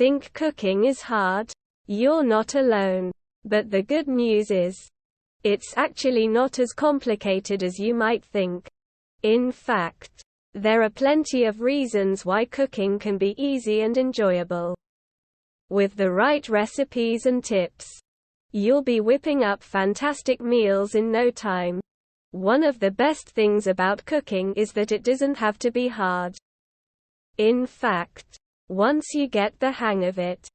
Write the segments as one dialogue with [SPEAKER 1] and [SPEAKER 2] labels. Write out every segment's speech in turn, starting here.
[SPEAKER 1] think cooking is hard? You're not alone. But the good news is, it's actually not as complicated as you might think. In fact, there are plenty of reasons why cooking can be easy and enjoyable. With the right recipes and tips, you'll be whipping up fantastic meals in no time. One of the best things about cooking is that it doesn't have to be hard. In fact, once you get the hang of it,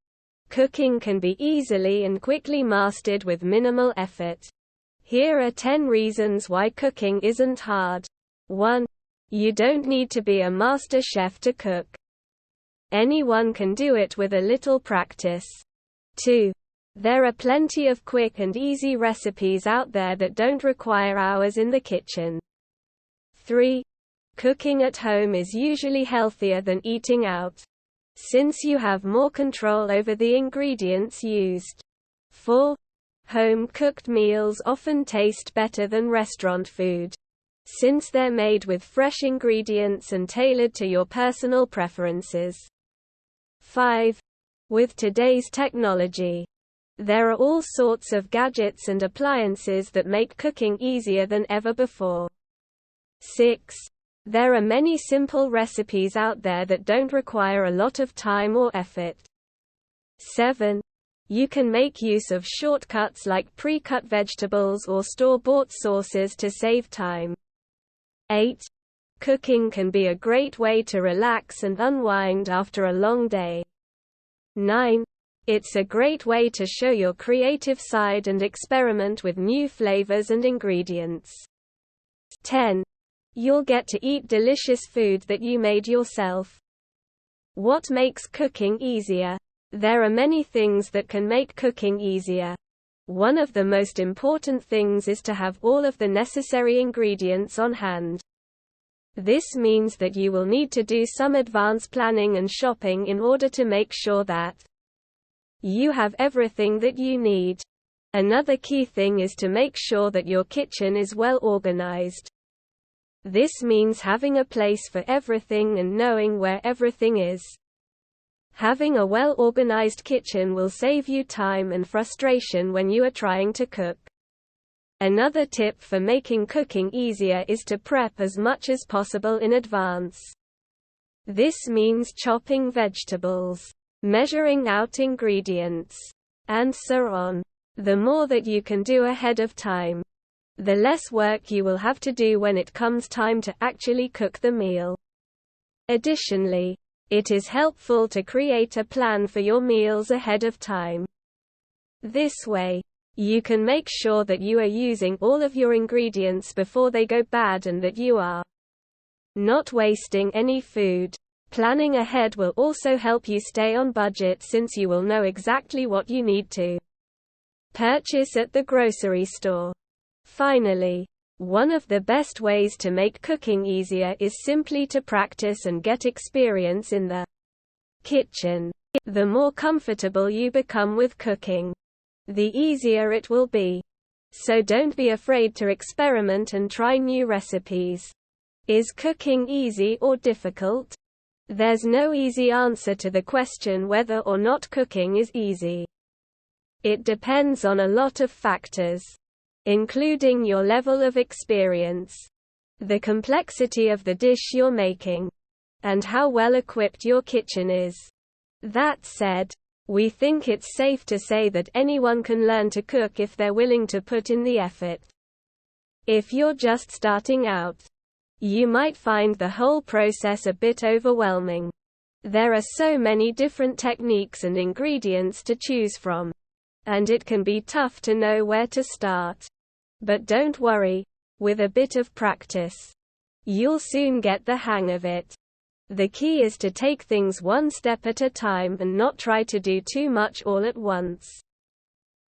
[SPEAKER 1] cooking can be easily and quickly mastered with minimal effort. Here are 10 reasons why cooking isn't hard. 1. You don't need to be a master chef to cook. Anyone can do it with a little practice. 2. There are plenty of quick and easy recipes out there that don't require hours in the kitchen. 3. Cooking at home is usually healthier than eating out, since you have more control over the ingredients used. 4. Home-cooked meals often taste better than restaurant food, since they're made with fresh ingredients and tailored to your personal preferences. 5. With today's technology, there are all sorts of gadgets and appliances that make cooking easier than ever before. 6. There are many simple recipes out there that don't require a lot of time or effort. 7. You can make use of shortcuts like pre-cut vegetables or store-bought sauces to save time. 8. Cooking can be a great way to relax and unwind after a long day. 9. It's a great way to show your creative side and experiment with new flavors and ingredients. 10. You'll get to eat delicious food that you made yourself. What makes cooking easier? There are many things that can make cooking easier. One of the most important things is to have all of the necessary ingredients on hand. This means that you will need to do some advance planning and shopping in order to make sure that you have everything that you need. Another key thing is to make sure that your kitchen is well organized. This means having a place for everything and knowing where everything is. Having a well-organized kitchen will save you time and frustration when you are trying to cook. Another tip for making cooking easier is to prep as much as possible in advance. This means chopping vegetables, measuring out ingredients, and so on. The more that you can do ahead of time, the less work you will have to do when it comes time to actually cook the meal. Additionally, it is helpful to create a plan for your meals ahead of time. This way, you can make sure that you are using all of your ingredients before they go bad and that you are not wasting any food. Planning ahead will also help you stay on budget since you will know exactly what you need to purchase at the grocery store. Finally, one of the best ways to make cooking easier is simply to practice and get experience in the kitchen. The more comfortable you become with cooking, the easier it will be. So don't be afraid to experiment and try new recipes. Is cooking easy or difficult? There's no easy answer to the question whether or not cooking is easy. It depends on a lot of factors, including your level of experience, the complexity of the dish you're making, and how well equipped your kitchen is. That said, we think it's safe to say that anyone can learn to cook if they're willing to put in the effort. If you're just starting out, you might find the whole process a bit overwhelming. There are so many different techniques and ingredients to choose from, and it can be tough to know where to start. But don't worry, with a bit of practice, you'll soon get the hang of it. The key is to take things one step at a time and not try to do too much all at once.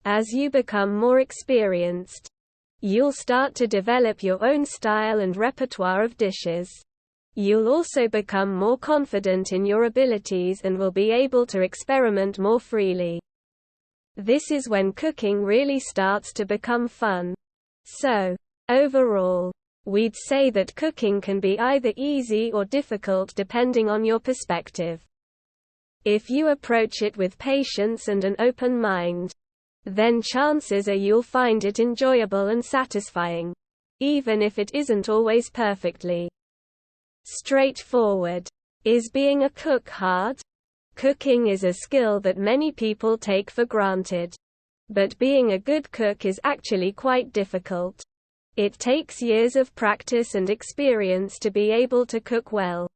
[SPEAKER 1] As you become more experienced, you'll start to develop your own style and repertoire of dishes. You'll also become more confident in your abilities and will be able to experiment more freely. This is when cooking really starts to become fun. So, overall, we'd say that cooking can be either easy or difficult depending on your perspective. If you approach it with patience and an open mind, then chances are you'll find it enjoyable and satisfying, even if it isn't always perfectly straightforward. Is being a cook hard? Cooking is a skill that many people take for granted. But being a good cook is actually quite difficult. It takes years of practice and experience to be able to cook well.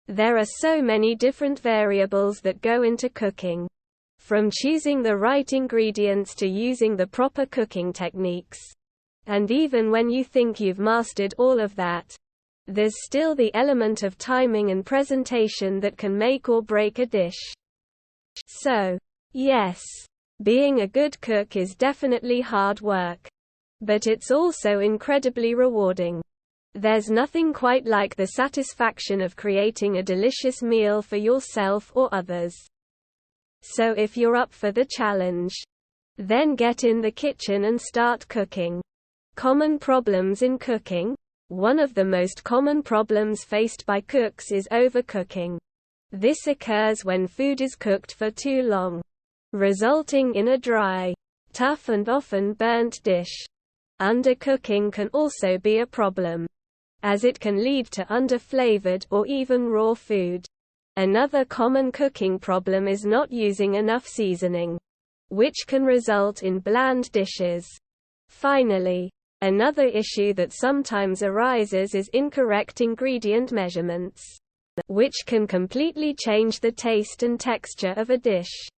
[SPEAKER 1] There are so many different variables that go into cooking, from choosing the right ingredients to using the proper cooking techniques. And even when you think you've mastered all of that, there's still the element of timing and presentation that can make or break a dish. So, yes, being a good cook is definitely hard work. But it's also incredibly rewarding. There's nothing quite like the satisfaction of creating a delicious meal for yourself or others. So if you're up for the challenge, then get in the kitchen and start cooking. Common problems in cooking. One of the most common problems faced by cooks is overcooking. This occurs when food is cooked for too long, resulting in a dry, tough and often burnt dish. Undercooking can also be a problem, as it can lead to underflavored or even raw food. Another common cooking problem is not using enough seasoning, which can result in bland dishes. Finally, another issue that sometimes arises is incorrect ingredient measurements, which can completely change the taste and texture of a dish.